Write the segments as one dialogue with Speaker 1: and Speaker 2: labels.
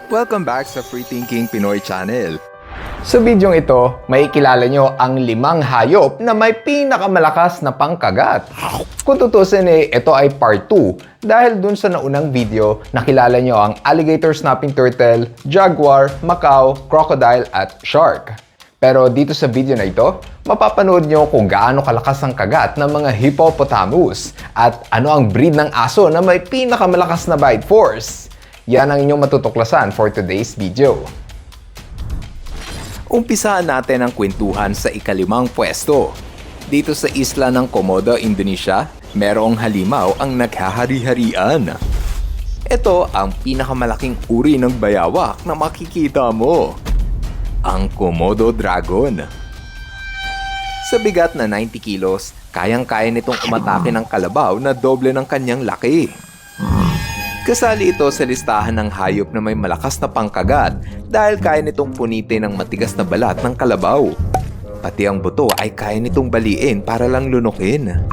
Speaker 1: Welcome back sa Free Thinking Pinoy Channel.
Speaker 2: Sa bidyong ito, may kilala nyo ang 5 hayop na may pinakamalakas na pangkagat. Kung tutusin ito ay part 2 dahil dun sa naunang video, nakilala nyo ang alligator snapping turtle, jaguar, macaw, crocodile at shark. Pero dito sa video na ito, mapapanood nyo kung gaano kalakas ang kagat ng mga hippopotamus at ano ang breed ng aso na may pinakamalakas na bite force. Yan ang inyong matutuklasan for today's video.
Speaker 1: Umpisaan natin ang kwentuhan sa ika-5 pwesto. Dito sa isla ng Komodo, Indonesia, merong halimaw ang naghahari-harian. Ito ang pinakamalaking uri ng bayawak na makikita mo. Ang Komodo Dragon. Sa bigat na 90 kilos, kayang-kaya nitong umatake ng kalabaw na doble ng kanyang laki. Kasali ito sa listahan ng hayop na may malakas na pangkagat dahil kaya nitong punitin ang matigas na balat ng kalabaw. Pati ang buto ay kaya nitong baliin para lang lunukin.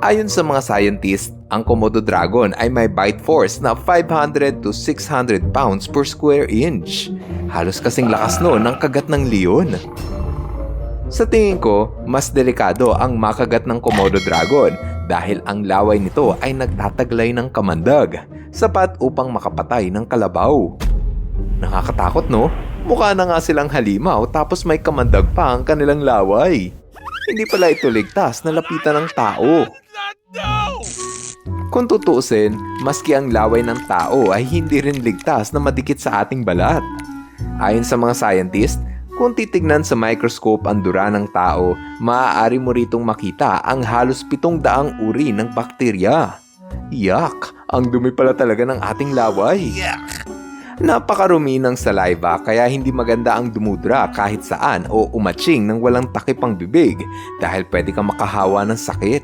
Speaker 1: Ayon sa mga scientist, ang Komodo Dragon ay may bite force na 500 to 600 pounds per square inch. Halos kasing lakas noon ng kagat ng leon. Sa tingin ko, mas delikado ang makagat ng Komodo Dragon dahil ang laway nito ay nagtataglay ng kamandag, sapat upang makapatay ng kalabaw. Nakakatakot, no? Mukha na nga silang halimaw tapos may kamandag pa ang kanilang laway. Hindi pala ito ligtas na lapitan ng tao. Kung tutuusin, maski ang laway ng tao ay hindi rin ligtas na madikit sa ating balat. Ayon sa mga scientist, kung titignan sa microscope ang dura ng tao, maaari mo ritong makita ang halos 700 uri ng bakterya. Yak! Ang dumi pala talaga ng ating laway. Napakarumi ng saliva kaya hindi maganda ang dumudra kahit saan o umatching ng walang takip ang bibig dahil pwede kang makahawa ng sakit.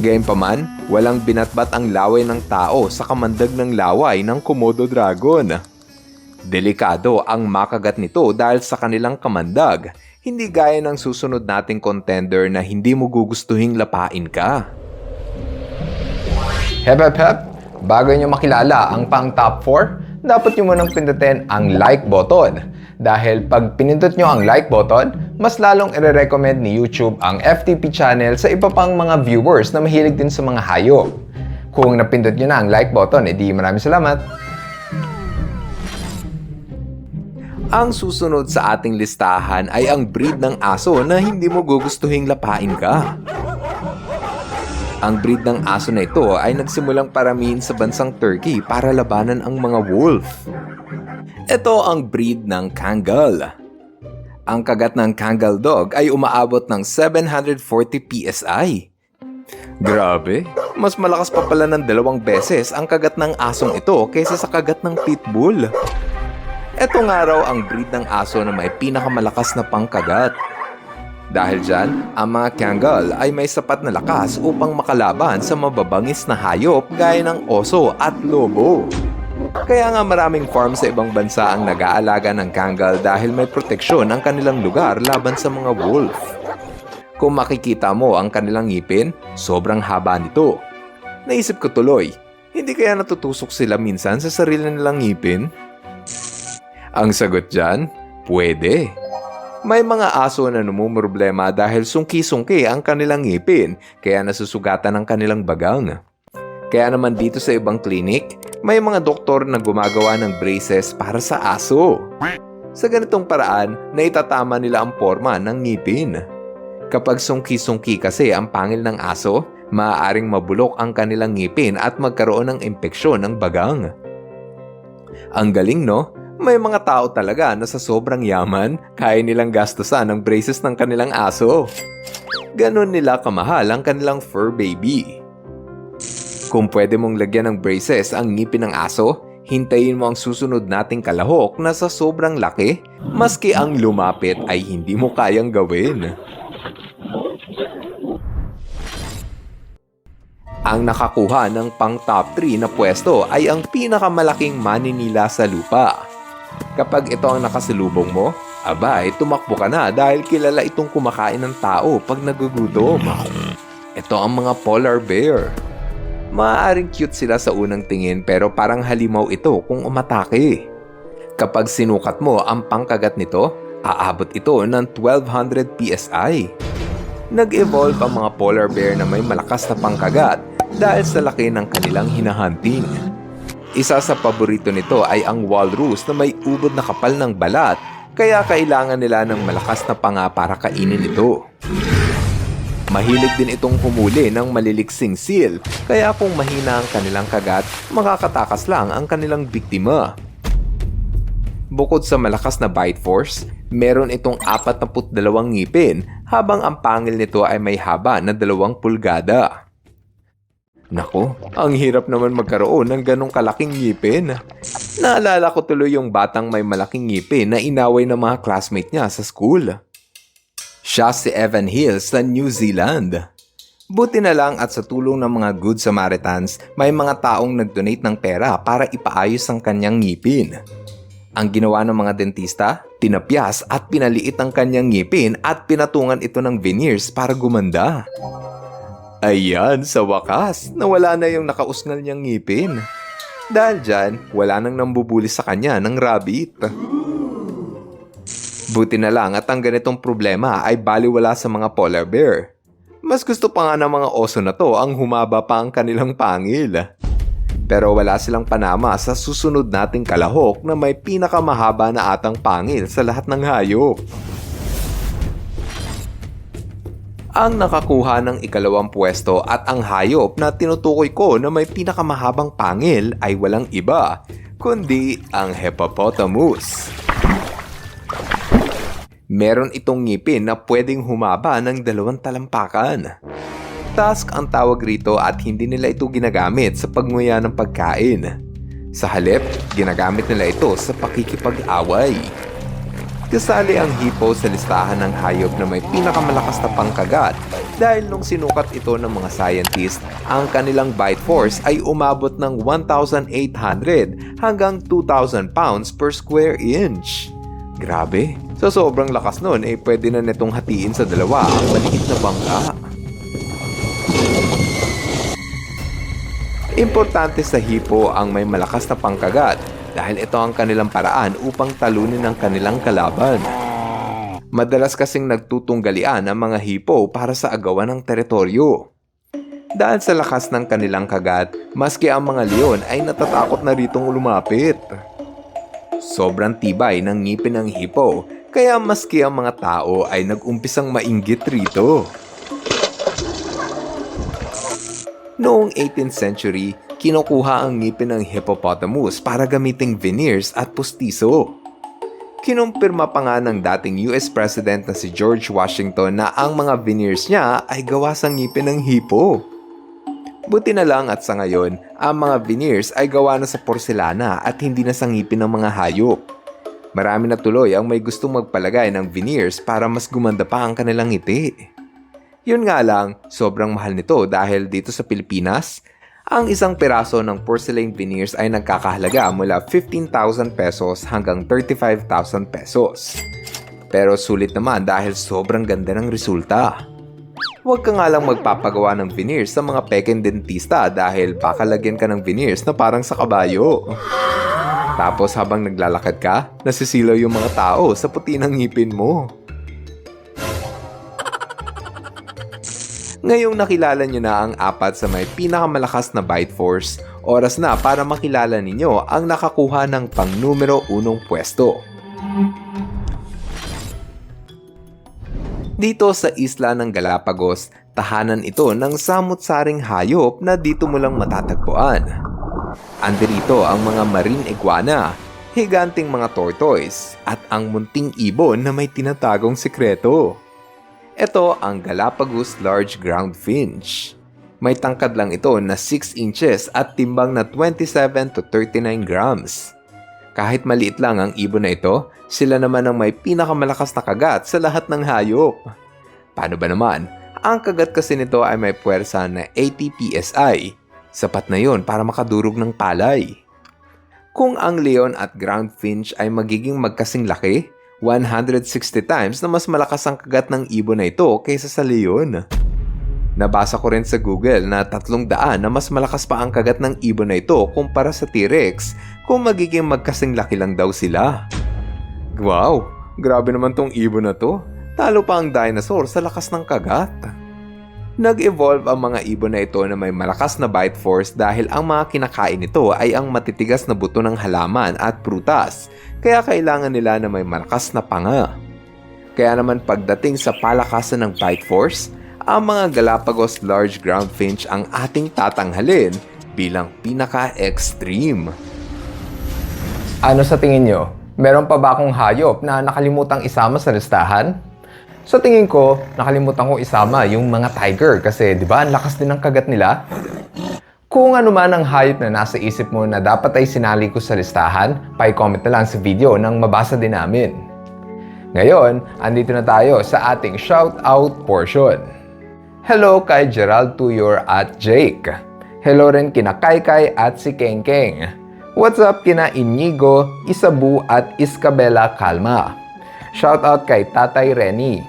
Speaker 1: Gayunpaman, walang binatbat ang laway ng tao sa kamandag ng laway ng Komodo Dragon. Delikado ang makagat nito dahil sa kanilang kamandag, hindi gaya ng susunod nating contender na hindi mo gugustuhing lapain ka.
Speaker 2: Hep hep hep! Bago nyo makilala ang pang top 4, dapat nyo munang pindutin ang like button. Dahil pag pinindot nyo ang like button, mas lalong i-recommend ni YouTube ang FTP channel sa iba pang mga viewers na mahilig din sa mga hayop. Kung napindot nyo na ang like button, edi maraming salamat!
Speaker 1: Ang susunod sa ating listahan ay ang breed ng aso na hindi mo gugustuhing lapain ka. Ang breed ng aso na ito ay nagsimulang paramihin sa bansang Turkey para labanan ang mga wolf. Ito ang breed ng Kangal. Ang kagat ng Kangal dog ay umaabot ng 740 PSI. Grabe, mas malakas pa pala ng 2 beses ang kagat ng asong ito kaysa sa kagat ng pitbull. Ito nga raw ang breed ng aso na may pinakamalakas na pangkagat. Dahil dyan, ang mga Kangal ay may sapat na lakas upang makalaban sa mababangis na hayop gaya ng oso at lobo. Kaya nga maraming farm sa ibang bansa ang nag-aalaga ng Kangal dahil may proteksyon ang kanilang lugar laban sa mga wolf. Kung makikita mo ang kanilang ngipin, sobrang haba nito. Naisip ko tuloy, hindi kaya natutusok sila minsan sa sarili nilang ngipin? Ang sagot dyan, pwede. May mga aso na namumroblema dahil sungki-sungki ang kanilang ngipin kaya nasusugatan ang kanilang bagang. Kaya naman dito sa ibang klinik, may mga doktor na gumagawa ng braces para sa aso. Sa ganitong paraan, naitatama nila ang forma ng ngipin. Kapag sungki-sungki kasi ang pangil ng aso, maaaring mabulok ang kanilang ngipin at magkaroon ng impeksyon ng bagang. Ang galing, no? May mga tao talaga na sa sobrang yaman, kaya nilang gastusan ang braces ng kanilang aso. Ganon nila kamahal ang kanilang fur baby. Kung pwede mong lagyan ng braces ang ngipin ng aso, hintayin mo ang susunod nating kalahok na sa sobrang laki, maski ang lumapit ay hindi mo kayang gawin. Ang nakakuha ng pang top 3 na pwesto ay ang pinakamalaking maninila sa lupa. Kapag ito ang nakasalubong mo, abay, tumakbo ka na dahil kilala itong kumakain ng tao pag nagugutom. Ito ang mga polar bear. Maaaring cute sila sa unang tingin pero parang halimaw ito kung umatake. Kapag sinukat mo ang pangkagat nito, aabot ito ng 1200 PSI. Nag-evolve ang mga polar bear na may malakas na pangkagat dahil sa laki ng kanilang hinahunting. Isa sa paborito nito ay ang walrus na may ubod na kapal ng balat, kaya kailangan nila ng malakas na panga para kainin ito. Mahilig din itong humuli ng maliliksing seal, kaya kung mahina ang kanilang kagat, makakatakas lang ang kanilang biktima. Bukod sa malakas na bite force, meron itong 42 ngipin habang ang pangil nito ay may haba na 2 pulgada. Nako, ang hirap naman magkaroon ng ganong kalaking ngipin. Naalala ko tuloy yung batang may malaking ngipin na inaway ng mga classmate niya sa school. Siya si Evan Hills sa New Zealand. Buti na lang at sa tulong ng mga Good Samaritans, may mga taong nag-donate ng pera para ipaayos ang kanyang ngipin. Ang ginawa ng mga dentista, tinapyas at pinaliit ang kanyang ngipin at pinatungan ito ng veneers para gumanda. Ayan, sa wakas, nawala na yung nakausngal niyang ngipin. Dahil dyan, wala nang nambubuli sa kanya ng rabbit. Buti na lang at ang ganitong problema ay baliwala sa mga polar bear. Mas gusto pa nga ng mga oso na to ang humaba pa ang kanilang pangil. Pero wala silang panama sa susunod nating kalahok na may pinakamahaba na atang pangil sa lahat ng hayop. Ang nakakuha ng ikalawang pwesto at ang hayop na tinutukoy ko na may pinakamahabang pangil ay walang iba, kundi ang hippopotamus. Meron itong ngipin na pwedeng humaba ng 2 talampakan. Tusk ang tawag rito at hindi nila ito ginagamit sa pagnguya ng pagkain. Sa halip, ginagamit nila ito sa pakikipag-away. Kasali ang hippo sa listahan ng hayop na may pinakamalakas na pangkagat dahil nung sinukat ito ng mga scientist, ang kanilang bite force ay umabot ng 1,800 hanggang 2,000 pounds per square inch. Grabe, sa sobrang lakas nun pwede na nitong hatiin sa dalawa ang maliit na bangka. Importante sa hippo ang may malakas na pangkagat dahil ito ang kanilang paraan upang talunin ang kanilang kalaban. Madalas kasing nagtutunggalian ang mga hippo para sa agawan ng teritoryo. Dahil sa lakas ng kanilang kagat, maski ang mga leon ay natatakot na ritong lumapit. Sobrang tibay ng ngipin ng hippo, kaya maski ang mga tao ay nag-umpisang mainggit rito. Noong 18th century, kinukuha ang ngipin ng hippopotamus para gamiting veneers at pustiso. Kinumpirma pa nga ng dating US President na si George Washington na ang mga veneers niya ay gawa sa ngipin ng hippo. Buti na lang at sa ngayon, ang mga veneers ay gawa na sa porselana at hindi na sa ngipin ng mga hayop. Marami na tuloy ang may gustong magpalagay ng veneers para mas gumanda pa ang kanilang ngiti. Yun nga lang, sobrang mahal nito dahil dito sa Pilipinas, ang isang piraso ng porcelain veneers ay nagkakahalaga mula 15,000 pesos hanggang 35,000 pesos. Pero sulit naman dahil sobrang ganda ng resulta. Huwag ka nga lang magpapagawa ng veneers sa mga pekeng dentista dahil baka lagyan ka ng veneers na parang sa kabayo. Tapos habang naglalakad ka, nasisilaw yung mga tao sa puti ng ngipin mo. Ngayong nakilala nyo na ang 4 sa may pinakamalakas na bite force, oras na para makilala ninyo ang nakakuha ng pang numero 1 pwesto. Dito sa isla ng Galapagos, tahanan ito ng samut-saring hayop na dito mo lang matatagpuan. Andirito ang mga marine iguana, higanting mga tortoise, at ang munting ibon na may tinatagong sekreto. Ito ang Galapagos Large Ground Finch. May tangkad lang ito na 6 inches at timbang na 27 to 39 grams. Kahit maliit lang ang ibon na ito, sila naman ang may pinakamalakas na kagat sa lahat ng hayop. Paano ba naman? Ang kagat kasi nito ay may puwersa na 80 PSI. Sapat na yon para makadurog ng palay. Kung ang leon at ground finch ay magiging magkasing laki, 160 times na mas malakas ang kagat ng ibon na ito kaysa sa leon. Nabasa ko rin sa Google na 300 na mas malakas pa ang kagat ng ibon na ito kumpara sa T-Rex kung magiging magkasing laki lang daw sila. Wow, grabe naman tong ibon na to. Talo pa ang dinosaur sa lakas ng kagat. Nag-evolve ang mga ibon na ito na may malakas na bite force dahil ang mga kinakain nito ay ang matitigas na buto ng halaman at prutas, kaya kailangan nila na may malakas na panga. Kaya naman pagdating sa palakasan ng bite force, ang mga Galapagos large ground finch ang ating tatanghalin bilang pinaka-extreme.
Speaker 2: Ano sa tingin nyo? Meron pa ba akong hayop na nakalimutang isama sa listahan? Sa tingin ko, nakalimutan kong isama yung mga tiger kasi di ba ang lakas din ng kagat nila? Kung ano man ang hayop na nasa isip mo na dapat ay sinali ko sa listahan, pa-comment na lang sa video nang mabasa din namin. Ngayon, andito na tayo sa ating shoutout portion. Hello kay Gerald Tuyor at Jake. Hello rin kina Kaykay at si Kengkeng. What's up kina Inigo, Isabu at Isabela Calma. Shoutout kay Tatay Renny,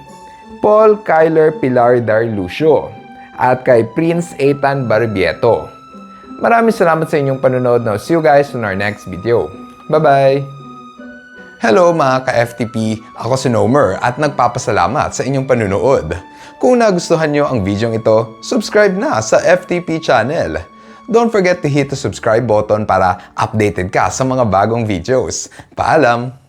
Speaker 2: Paul Kyler Pilar Darlucio, at kay Prince Ethan Barbieto. Maraming salamat sa inyong panonood. Now, see you guys on our next video. Bye-bye! Hello mga ka-FTP! Ako si Nomer at nagpapasalamat sa inyong panonood. Kung nagustuhan nyo ang video ito, subscribe na sa FTP channel. Don't forget to hit the subscribe button para updated ka sa mga bagong videos. Paalam!